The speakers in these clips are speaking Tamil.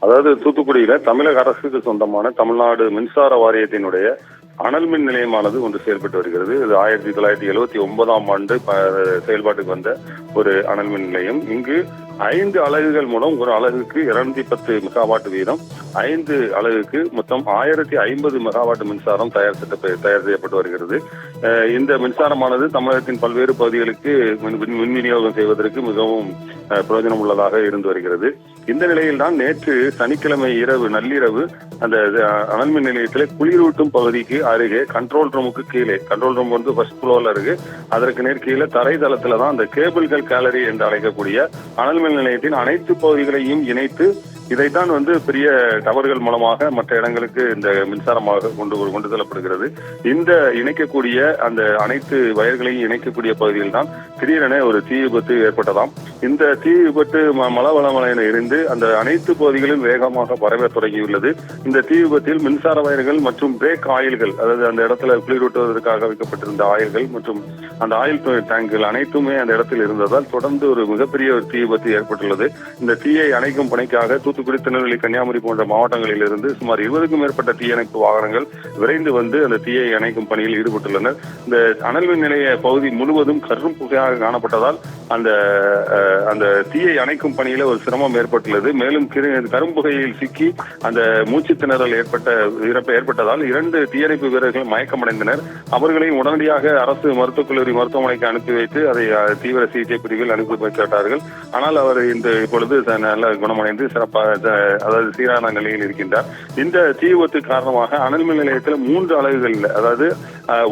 அதாவது தூத்துக்குடியில தமிழக அரசுக்கு சொந்தமான தமிழ்நாடு மின்சார வாரியத்தினுடைய அனல் மின் நிலையமானது ஒன்று செயல்பட்டு வருகிறது. இது 1979ஆம் ஆண்டு செயல்பாட்டுக்கு வந்த ஒரு அனல் மின் நிலையம். இங்கு 5 அலகுகள் மூலம் ஒரு அலகுக்கு 210 மெகாவாட் வீதம், 5 அலகுக்கு மொத்தம் 1050 மெகாவாட் மின்சாரம் தயார் செய்யப்பட்டு வருகிறது. இந்த மின்சாரமானது தமிழகத்தின் பல்வேறு பகுதிகளுக்கு மின் விநியோகம் செய்வதற்கு மிகவும் பிரயோஜனம் உள்ளதாக இருந்து வருகிறது. இந்த நிலையில் தான் நேற்று சனிக்கிழமை நள்ளிரவு அந்த அனல் மின் நிலையத்தில் குளிரூட்டும் பகுதிக்கு அருகே கண்ட்ரோல் ரூமுக்கு கீழே, கண்ட்ரோல் ரூம் வந்து ஃபர்ஸ்ட் ஃப்ளோர்ல இருக்கு, அதற்கு நேர் கீழே தரைதளத்துல தான் அந்த கேபிள்கள் கேலரி என்று அழைக்கக்கூடிய அனல் மின் நிலையத்தின் அனைத்து பகுதிகளையும் இணைத்து இதைத்தான் பெரிய டவர்கள் மூலமாக மற்ற இடங்களுக்கு இந்த மின்சாரமாக கொண்டு செல்லப்படுகிறது. இந்த இணைக்கக்கூடிய அந்த அனைத்து வயர்களையும் இணைக்கக்கூடிய பகுதியில் தான் திடீரென ஒரு தீ விபத்து ஏற்பட்டதாம். இந்த தீ விபத்து மலவளமலையில இருந்து அந்த அனைத்து பகுதிகளிலும் வேகமாக பரவ தொடங்கியுள்ளது. இந்த தீ விபத்தில் மின்சார வயர்கள் மற்றும் பிரேக் ஆயில்கள், அதாவது அந்த இடத்துல குளிரூட்டுவதற்காக வைக்கப்பட்டிருந்த ஆயில்கள் மற்றும் அந்த ஆயில் டேங்குகள் அனைத்துமே அந்த இடத்தில் இருந்ததால் தொடர்ந்து ஒரு மிகப்பெரிய ஒரு தீ விபத்து ஏற்பட்டுள்ளது. இந்த தீயை அணைக்கும் பணிக்காக தூத்துக்குடி, திருநெல்வேலி, கன்னியாகுமரி போன்ற மாவட்டங்களில் இருந்து சுமார் 20க்கும் மேற்பட்ட தீயணைப்பு வாகனங்கள் விரைந்து வந்து அந்த தீயை அணைக்கும் பணியில் ஈடுபட்டுள்ளனர். இந்த அனல் மின் நிலைய பகுதி முழுவதும் கரும் புகையாக காணப்பட்டதால் அந்த தீயை அணைக்கும் பணியில ஒரு சிரமம் ஏற்பட்டுள்ளது. மேலும் கரும்புகையில் சிக்கி அந்த மூச்சு திணறல் ஏற்பட்டதால் 2 தீயணைப்பு வீரர்கள் மயக்கமடைந்தனர். அவர்களையும் உடனடியாக அரசு மருத்துவக் கல்லூரி மருத்துவமனைக்கு அனுப்பி வைத்து அதை தீவிர சிகிச்சை பிரிவில் அனுப்பி வைக்கப்பட்டார்கள். ஆனால் அவர் இப்பொழுது நல்ல குணமடைந்து அதாவது சீரான நிலையில் இருக்கின்றார். இந்த தீ விபத்து காரணமாக அனல் மின் நிலையத்தில் 3 அலகுகள், அதாவது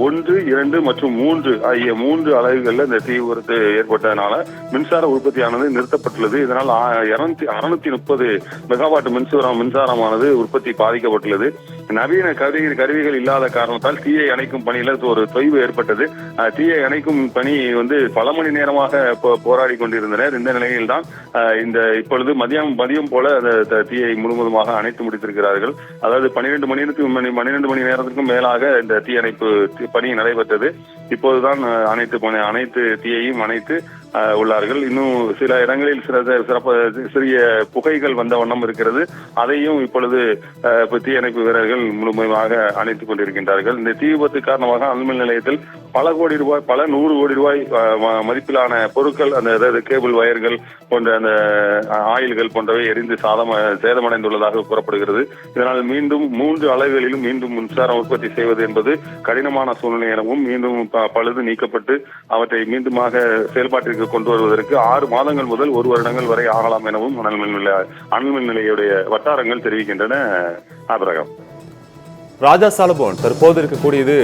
1, 2 மற்றும் 3 ஆகிய 3 அலகுகள்ல இந்த தீ விபத்து ஏற்பட்டதனால மின்சார உற்பத்தியானது நிறுத்தப்பட்டுள்ளது. இதனால் 630 மெகாவாட் மின்சாரமானது உற்பத்தி பாதிக்கப்பட்டுள்ளது. நவீன கருவிகள் இல்லாத காரணத்தால் தீயை அணைக்கும் பணியில ஒரு தொய்வு ஏற்பட்டது. தீயை அணைக்கும் பணி பல மணி நேரமாக போராடி கொண்டிருந்தனர். இந்த நிலையில் தான் இப்பொழுது மதியம் போல அந்த தீயை முழுவதுமாக அணைத்து முடித்திருக்கிறார்கள். அதாவது 12 மணி நேரத்திற்கும் மேலாக இந்த தீயணைப்பு பணி நடைபெற்றது. இப்போதுதான் அனைத்து தீயையும் அணைத்து உள்ளார்கள். இன்னும் சில இடங்களில் சிறிய புகைகள் வந்த வண்ணம் இருக்கிறது. அதையும் இப்பொழுது தீயணைப்பு வீரர்கள் முழுமையாக அணைத்துக் கொண்டிருக்கின்றார்கள். இந்த தீ விபத்து காரணமாக அனல் மின் நிலையத்தில் பல 100 கோடி ரூபாய் மதிப்பிலான பொருட்கள், அந்த கேபிள் வயர்கள் போன்ற அந்த ஆயில்கள் போன்றவை எரிந்து சேதமடைந்துள்ளதாக கூறப்படுகிறது. இதனால் மீண்டும் 3 அலகுகளிலும் மீண்டும் மின்சாரம் உற்பத்தி செய்வது என்பது கடினமான சூழ்நிலை எனவும் மீண்டும் பழுது நீக்கப்பட்டு அவற்றை மீண்டுமாக செயல்பாட்டிற்கு கொண்டு வருவதற்கு 6 மாதங்கள் முதல் 1 வருடங்கள் வரை ஆகலாம் எனவும் அனல் மின் நிலையுடைய வட்டாரங்கள் தெரிவிக்கின்றன. ஆபிரகாம். ராஜா சாலமோன், தற்போது இருக்கக்கூடியது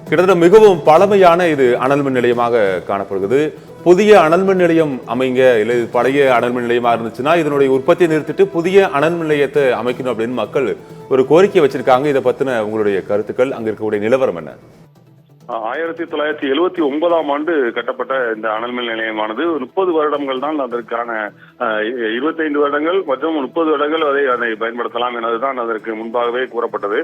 கிட்டத்தட்ட மிகவும் பழமையான இது அனல் மின் நிலையமாக காணப்படுகிறது. புதிய அனல் மின் நிலையம் அமைங்க, இல்லை பழைய அனல் மின் நிலையமா இருந்துச்சுன்னா இதனுடைய உற்பத்தியை நிறுத்திட்டு புதிய அனல் மின் நிலையத்தை அமைக்கணும் அப்படின்னு மக்கள் ஒரு கோரிக்கை வச்சிருக்காங்க. இதை பத்தின உங்களுடைய கருத்துக்கள், அங்க இருக்கக்கூடிய நிலவரம் என்ன? 1979ஆம் ஆண்டு கட்டப்பட்ட இந்த அனல் மின் நிலையமானது 30 வருடங்கள் தான் அதற்கான 25 வருடங்கள் மற்றும் 30 வருடங்கள் வரை அதை பயன்படுத்தலாம் எனதுதான் அதற்கு முன்பாகவே கூறப்பட்டது.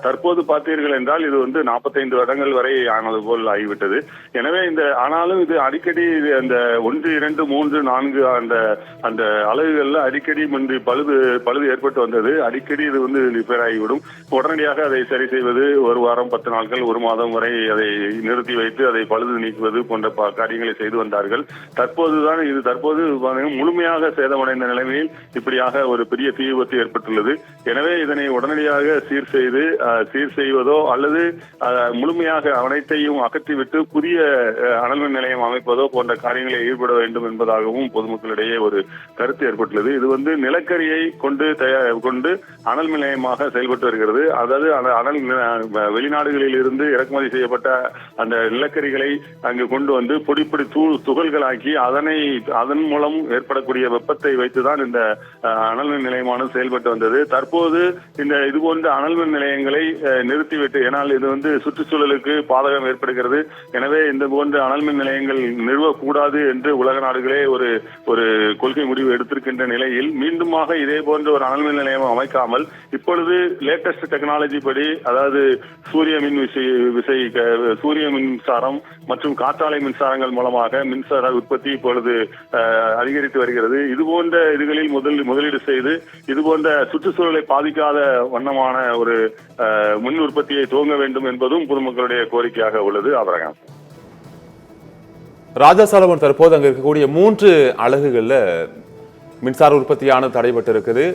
தற்போது பார்த்தீர்கள் என்றால் இது 45 வருடங்கள் வரை ஆனது போல் ஆகிவிட்டது. எனவே ஆனாலும் இது அடிக்கடி அந்த 1, 2, 3, 4 அந்த அலகுகள்ல அடிக்கடி பழுது ஏற்பட்டு வந்தது. அடிக்கடி இது ரிப்பேர் ஆகிவிடும். உடனடியாக அதை சரி செய்வது 1 வாரம் 10 நாட்கள் 1 மாதம் வரை அதை நிறுத்தி வைத்து அதை பழுது நீக்குவது போன்ற காரியங்களை செய்து வந்தார்கள். தற்போது முழுமையாக சேதமடைந்த நிலைமையில் இப்படியாக ஒரு பெரிய தீ விபத்து ஏற்பட்டுள்ளது. எனவே இதனை உடனடியாக சீர் செய்வதோ அல்லது முழுமையாக அனைத்தையும் அகற்றிவிட்டு புதிய அனல் மின் நிலையம் அமைப்பதோ போன்ற காரியங்களில் ஈடுபட வேண்டும் என்பதாகவும் பொதுமக்களிடையே ஒரு கருத்து ஏற்பட்டுள்ளது. இது நிலக்கரியை கொண்டு அனல் மின் நிலையமாக செயல்பட்டு வருகிறது. அதாவது வெளிநாடுகளில் இருந்து இறக்குமதி செய்யப்பட்ட அந்த நிலக்கரிகளை அங்கு கொண்டு வந்து பொடி துகள்களாக்கி அதன் மூலம் ஏற்படக்கூடிய வெப்பத்தை வைத்துதான் இந்த அனல் மின் நிலையமானது செயல்பட்டு வந்தது. தற்போது இது போன்ற அனல் மின் நிலையங்களை நிறுத்திவிட்டு, ஏனால் இது சுற்றுச்சூழலுக்கு பாதகம் ஏற்படுகிறது, எனவே இந்த போன்ற அனல் மின் நிலையங்கள் நிறுவக்கூடாது என்று உலக நாடுகளே ஒரு கொள்கை முடிவு எடுத்திருக்கின்ற நிலையில் மீண்டுமாக இதே போன்ற ஒரு அனல் மின் நிலையம் அமைக்காமல் இப்பொழுது லேட்டஸ்ட் டெக்னாலஜி படி, அதாவது சூரிய மின் விசை சூரிய மின்சாரம் மற்றும் காற்றாலை மின்சாரங்கள் மூலமாக மின்சார உற்பத்தி இப்பொழுது அதிகரித்து வருகிறது. இது போன்ற இதுகளில் முதலீடு செய்து இது போன்ற சுற்றுச்சூழலை பாதிக்காத வண்ணமான ஒரு மின் உற்பத்தியை துவங்க வேண்டும் என்பதும் பொதுமக்களுடைய கோரிக்கையாக உள்ளது. ஆபரகாம். ராஜா சாலமோன், தற்போது அங்க இருக்கக்கூடிய 3 அலகுகள்ல மின்சார உற்பத்தியானது தடைபட்டு இருக்குது.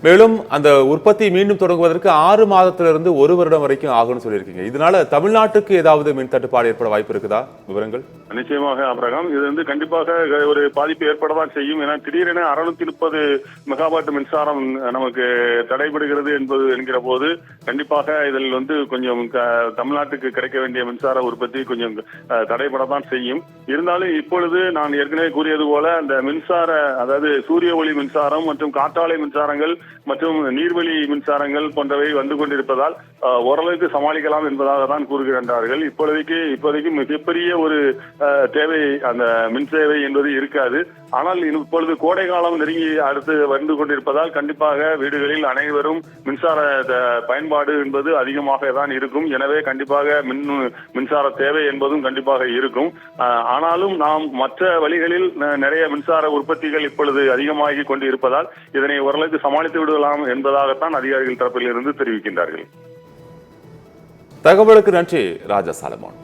மேலும் அந்த உற்பத்தி மீண்டும் தொடங்குவதற்கு 6 மாதத்திலிருந்து 1 வருடம் வரைக்கும் ஆகும்னு சொல்லியிருக்கீங்க. இதனால தமிழ்நாட்டுக்கு ஏதாவது மின் தட்டுப்பாடு ஏற்பட வாய்ப்பு இருக்குதா? விவரங்கள். நிச்சயமாக ஆபரகாம், இது கண்டிப்பாக ஒரு பாதிப்பு ஏற்படதான் செய்யும். ஏன்னா திடீரென 630 மெகாவாட் மின்சாரம் நமக்கு தடைபடுகிறது என்கிற போது கண்டிப்பாக இதில் கொஞ்சம் தமிழ்நாட்டுக்கு கிடைக்க வேண்டிய மின்சார உற்பத்தி கொஞ்சம் தடைபடத்தான் செய்யும். இருந்தாலும் இப்பொழுது நான் ஏற்கனவே கூறியது போல அந்த மின்சார, அதாவது சூரிய ஒளி மின்சாரம் மற்றும் காற்றாலை மின்சாரங்கள் மற்றும் நீர்வழி மின்சாரங்கள் போன்றவை வந்து கொண்டிருப்பதால் ஓரளவுக்கு சமாளிக்கலாம் என்பதாக தான் கூறுகின்றார்கள். இப்போதைக்கு மிகப்பெரிய ஒரு தேவை அந்த மின் சேவை என்பது இருக்காது. ஆனால் இப்பொழுது கோடை காலம் நெருங்கி அடுத்து வந்து கொண்டிருப்பதால் கண்டிப்பாக வீடுகளில் அனைவரும் மின்சார பயன்பாடு என்பது அதிகமாக தான் இருக்கும். எனவே கண்டிப்பாக மின்சார தேவை என்பதும் கண்டிப்பாக இருக்கும். ஆனாலும் நாம் மற்ற வழிகளில் நிறைய மின்சார உற்பத்திகள் இப்பொழுது அதிகமாகி கொண்டு இருப்பதால் இதனை ஓரளவுக்கு சமாளித்து விடலாம் என்பதாகத்தான் அதிகாரிகள் தரப்பில் இருந்து தெரிவிக்கின்றார்கள். தகவலுக்கு நன்றி ராஜா சாலமோன்.